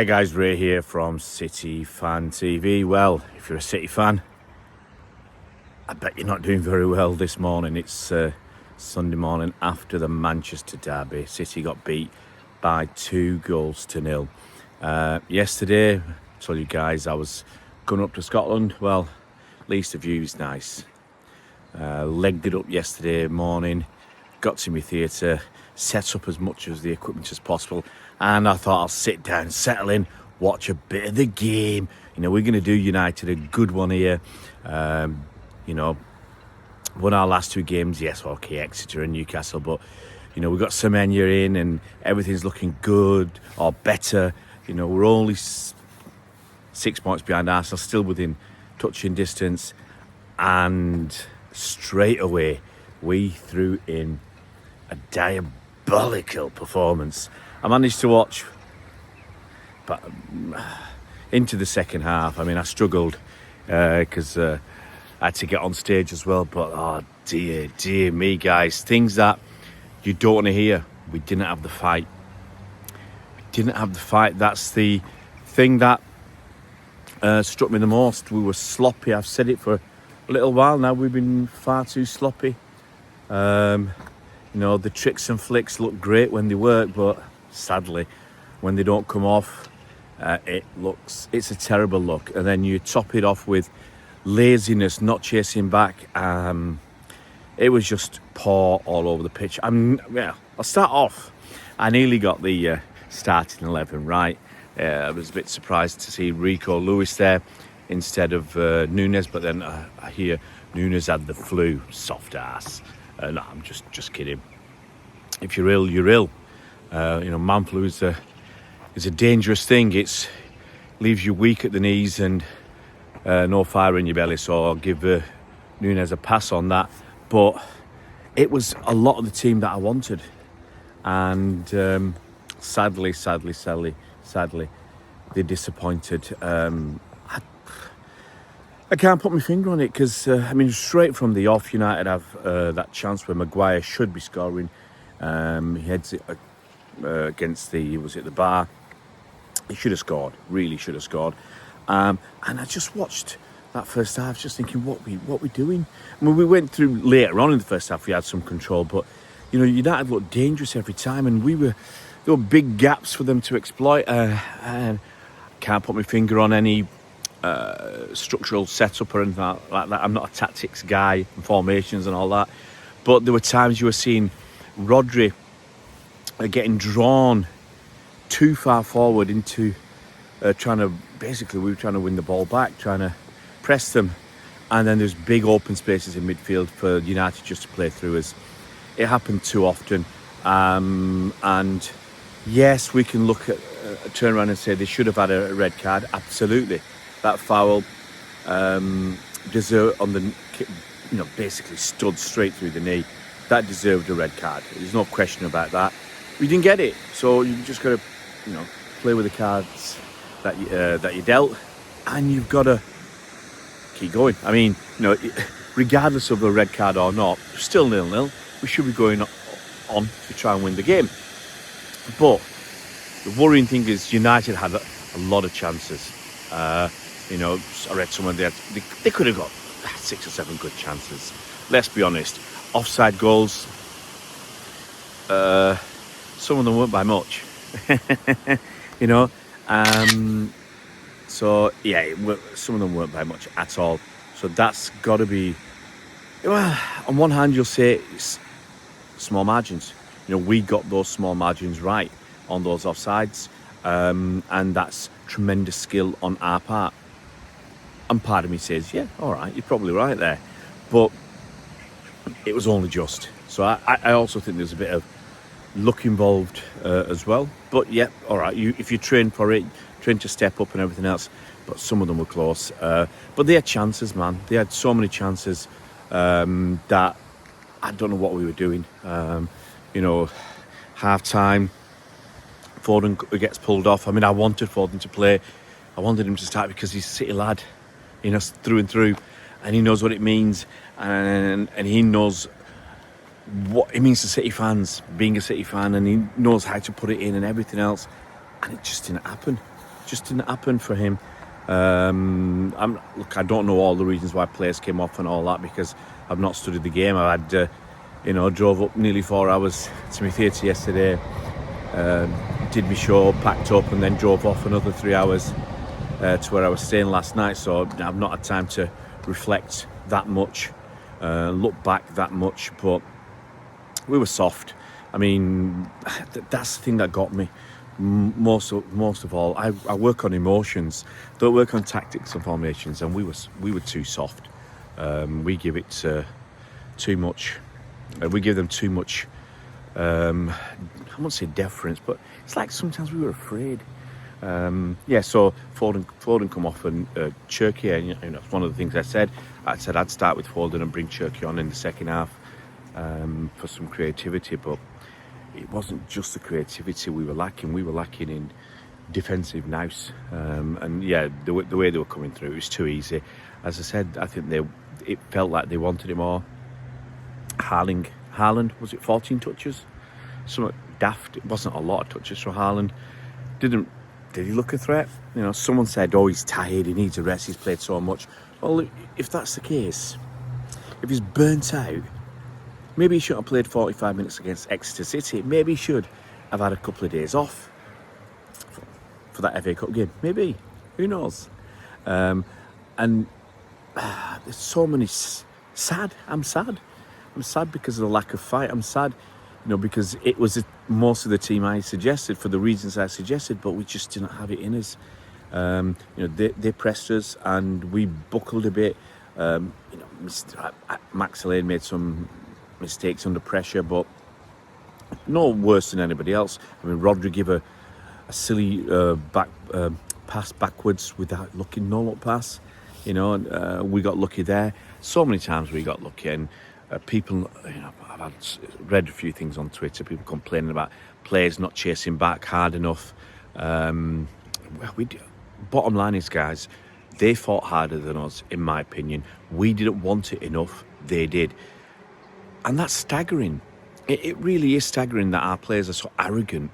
Hi guys, Ray here from City Fan TV. Well, if you're a City fan, I bet you're not doing very well this morning. It's Sunday morning after the Manchester derby. City got beat by 2-0. Yesterday, I told you guys I was going up to Scotland. Well, at least the view's nice. Legged it up yesterday morning, got to my theatre, set up as much of the equipment as possible, and I thought I'll sit down, settle in, watch a bit of the game. You know, we're going to do United a good one here. You know, won our last two games, yes, okay, Exeter and Newcastle, but you know, we've got Semenya in and everything's looking good or better. You know, we're only 6 points behind Arsenal, still within touching distance, and straight away we threw in a diabolical performance. I managed to watch but into the second half. I mean, I struggled because I had to get on stage as well, but oh dear me, guys, things that you don't want to hear. We didn't have the fight. That's the thing that struck me the most. We were sloppy. I've said it for a little while now. We've been far too sloppy. You know, the tricks and flicks look great when they work, but sadly, when they don't come off, it's a terrible look. And then you top it off with laziness, not chasing back. It was just poor all over the pitch. I'll start off. I nearly got the starting 11 right. I was a bit surprised to see Rico Lewis there instead of Nunes, but then I hear Nunes had the flu. Soft ass. No, I'm just kidding. If you're ill, you're ill. You know, man flu is a dangerous thing. It leaves you weak at the knees and no fire in your belly. So I'll give Nunes a pass on that. But it was a lot of the team that I wanted, and sadly, they disappointed. I can't put my finger on it because, I mean, straight from the off, United have that chance where Maguire should be scoring. He heads it against the bar. He should have scored, really should have scored. And I just watched that first half, just thinking, what we doing? I mean, we went through later on in the first half, we had some control, but, you know, United looked dangerous every time, and there were big gaps for them to exploit. And I can't put my finger on any structural setup or anything like that. I'm not a tactics guy and formations and all that, but there were times you were seeing Rodri getting drawn too far forward into we were trying to win the ball back, trying to press them, and then there's big open spaces in midfield for United just to play through us. It happened too often, and yes, we can look at turn around and say they should have had a red card. Absolutely. That foul deserved on the, you know, basically stood straight through the knee. That deserved a red card. There's no question about that. We didn't get it, so you just got to, you know, play with the cards that you dealt, and you've got to keep going. I mean, you know, regardless of the red card or not, still 0-0. We should be going on to try and win the game. But the worrying thing is United had a lot of chances. You know, I read somewhere they could have got 6 or 7 good chances. Let's be honest. Offside goals, some of them weren't by much. You know, so yeah, some of them weren't by much at all. So that's got to be, well, on one hand you'll say it's small margins. You know, we got those small margins right on those offsides, and that's tremendous skill on our part. And part of me says, yeah, all right, you're probably right there, but it was only just. So I also think there's a bit of luck involved as well. But yeah, all right, if you train for it, train to step up and everything else, but some of them were close. But they had chances, man. They had so many chances that I don't know what we were doing. You know, half time, Foden gets pulled off. I mean, I wanted Foden to play. I wanted him to start because he's a City lad, you know, through and through, and he knows what it means, and he knows what it means to City fans, being a City fan, and he knows how to put it in and everything else, and it just didn't happen. just didn't happen for him. Look, I don't know all the reasons why players came off and all that because I've not studied the game. I had, drove up nearly 4 hours to my theatre yesterday, did my show, packed up, and then drove off another 3 hours to where I was staying last night. So I've not had time to reflect that much, look back that much. But we were soft. I mean, that's the thing that got me. Most of all, I work on emotions, don't work on tactics and formations, and we were too soft. We give it too much. We give them too much. I won't say deference, but it's like sometimes we were afraid. So Foden come off and Cherky, and it's one of the things I said. I said I'd start with Foden and bring Cherky on in the second half for some creativity, but it wasn't just the creativity we were lacking. We were lacking in defensive nous, the way they were coming through, it was too easy. As I said, I think it felt like they wanted it more. Haaland, was it 14 touches? Somewhat daft. It wasn't a lot of touches for Haaland. Did he look a threat? Someone said, oh, he's tired, he needs a rest, he's played so much. Well, if that's the case, if he's burnt out, maybe he shouldn't have played 45 minutes against Exeter City. Maybe he should have had a couple of days off for that FA Cup game. Maybe. Who knows? And there's so many sad. I'm sad. I'm sad because of the lack of fight. I'm sad, because it was most of the team I suggested for the reasons I suggested, but we just didn't have it in us. They pressed us and we buckled a bit. Max Lane made some mistakes under pressure, but no worse than anybody else. I mean, Rodri gave a silly pass backwards without looking, no-look pass. We got lucky there. So many times we got lucky, and people, I've read a few things on Twitter, people complaining about players not chasing back hard enough. Bottom line is, guys, they fought harder than us, in my opinion. We didn't want it enough, they did. And that's staggering. It really is staggering that our players are so arrogant,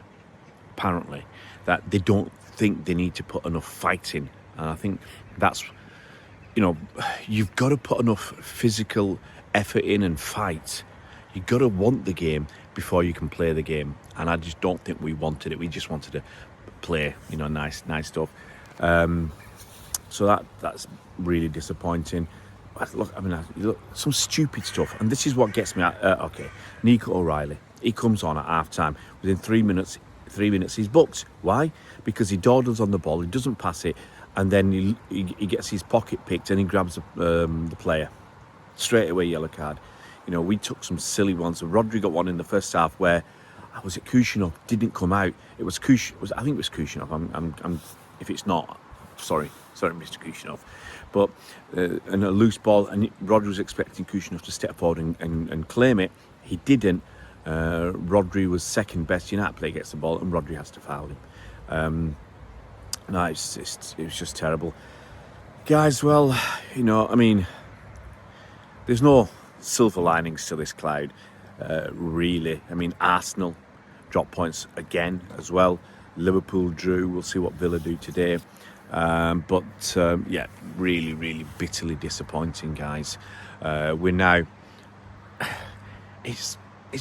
apparently, that they don't think they need to put enough fight in. And I think that's, you've got to put enough physical effort in and fight. You've got to want the game before you can play the game. And I just don't think we wanted it. We just wanted to play, nice stuff. So that's really disappointing. Look, some stupid stuff, and this is what gets me. Nico O'Reilly, he comes on at half time. Within 3 minutes, he's booked. Why? Because he dawdles on the ball, he doesn't pass it, and then he gets his pocket picked and he grabs the player. Straight away, yellow card. We took some silly ones. Rodri got one in the first half where, was it Kushinov? Didn't come out. It was I think it was Kushinov. I'm if it's not, sorry, Mr. Kushinov. But and a loose ball, and Rodri was expecting Kushinov to step forward and claim it. He didn't. Rodri was second best. United player gets the ball, and Rodri has to foul him. It was just terrible, guys. Well, there's no silver linings to this cloud, really. Arsenal dropped points again as well. Liverpool drew. We'll see what Villa do today. Really, really bitterly disappointing, guys. We're now, it's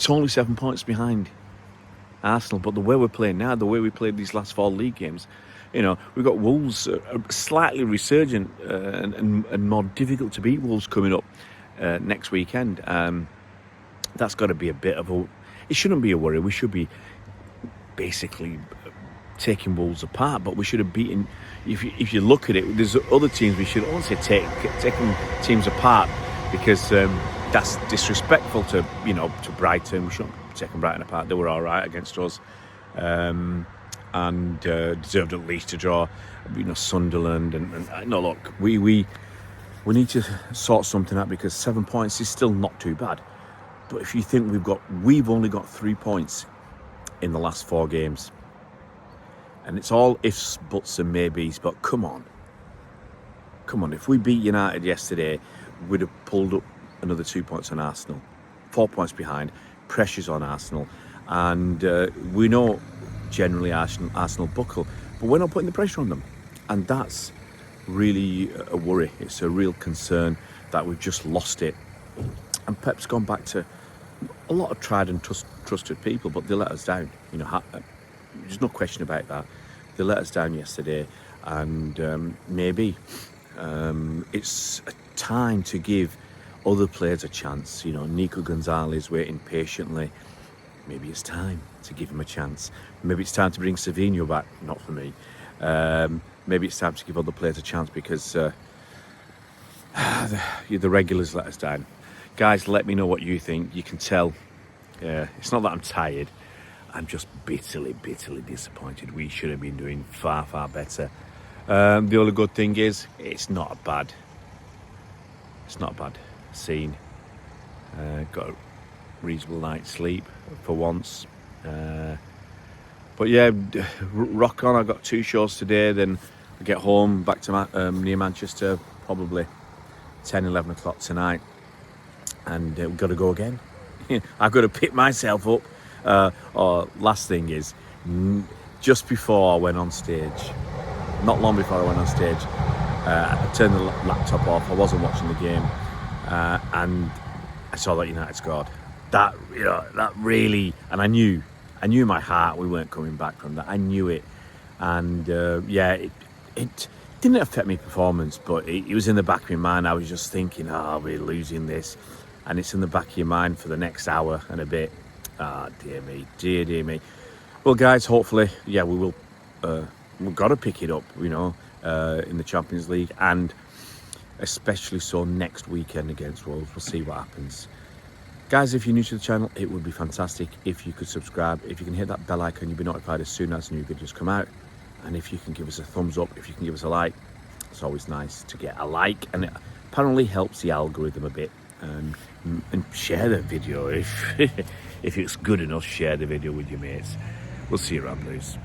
only 7 points behind Arsenal, but the way we're playing now, the way we played these last 4 league games, we've got Wolves, slightly resurgent and more difficult to beat Wolves coming up next weekend. That's got to be a bit of it shouldn't be a worry. We should be basically taking Wolves apart, but we should have beaten. If you look at it, there's other teams we should also taking teams apart, because that's disrespectful to Brighton. We shouldn't have taken Brighton apart. They were all right against us, and deserved at least to draw. Sunderland and no, look, we need to sort something out, because 7 points is still not too bad. But if you think we've only got 3 points in the last 4 games. And it's all ifs, buts and maybes, but come on. If we beat United yesterday, we'd have pulled up another 2 points on Arsenal. 4 points behind, pressure's on Arsenal. And we know generally Arsenal buckle. but we're not putting the pressure on them. And that's really a worry. It's a real concern that we've just lost it. And Pep's gone back to a lot of tried and trusted people, but they let us down. There's no question about that. They let us down yesterday, and maybe it's a time to give other players a chance. Nico Gonzalez waiting patiently. Maybe it's time to give him a chance. Maybe it's time to bring Savinho back. Not for me. Maybe it's time to give other players a chance, because the regulars let us down. Guys, let me know what you think. You can tell. It's not that I'm tired. I'm just bitterly disappointed. We should have been doing far better. The only good thing is it's not a bad scene. Got a reasonable night's sleep for once. But yeah, rock on. I've got 2 shows today, then I get home back to near Manchester probably 10-11 o'clock tonight, and we've got to go again. I've got to pick myself up. Last thing is, just before I went on stage, not long before I went on stage, I turned the laptop off. I wasn't watching the game, and I saw that United scored. That really, and I knew in my heart we weren't coming back from that. I knew it, and it didn't affect my performance, but it was in the back of my mind. I was just thinking, we're losing this, and it's in the back of your mind for the next hour and a bit. Dear me. Well, guys, hopefully, we will. We've got to pick it up, in the Champions League, and especially so next weekend against Wolves. We'll see what happens. Guys, if you're new to the channel, it would be fantastic if you could subscribe. If you can hit that bell icon, you'll be notified as soon as new videos come out. And if you can give us a thumbs up, if you can give us a like, it's always nice to get a like, and it apparently helps the algorithm a bit. And share the video if it's good enough. Share the video with your mates. We'll see you around, Blues.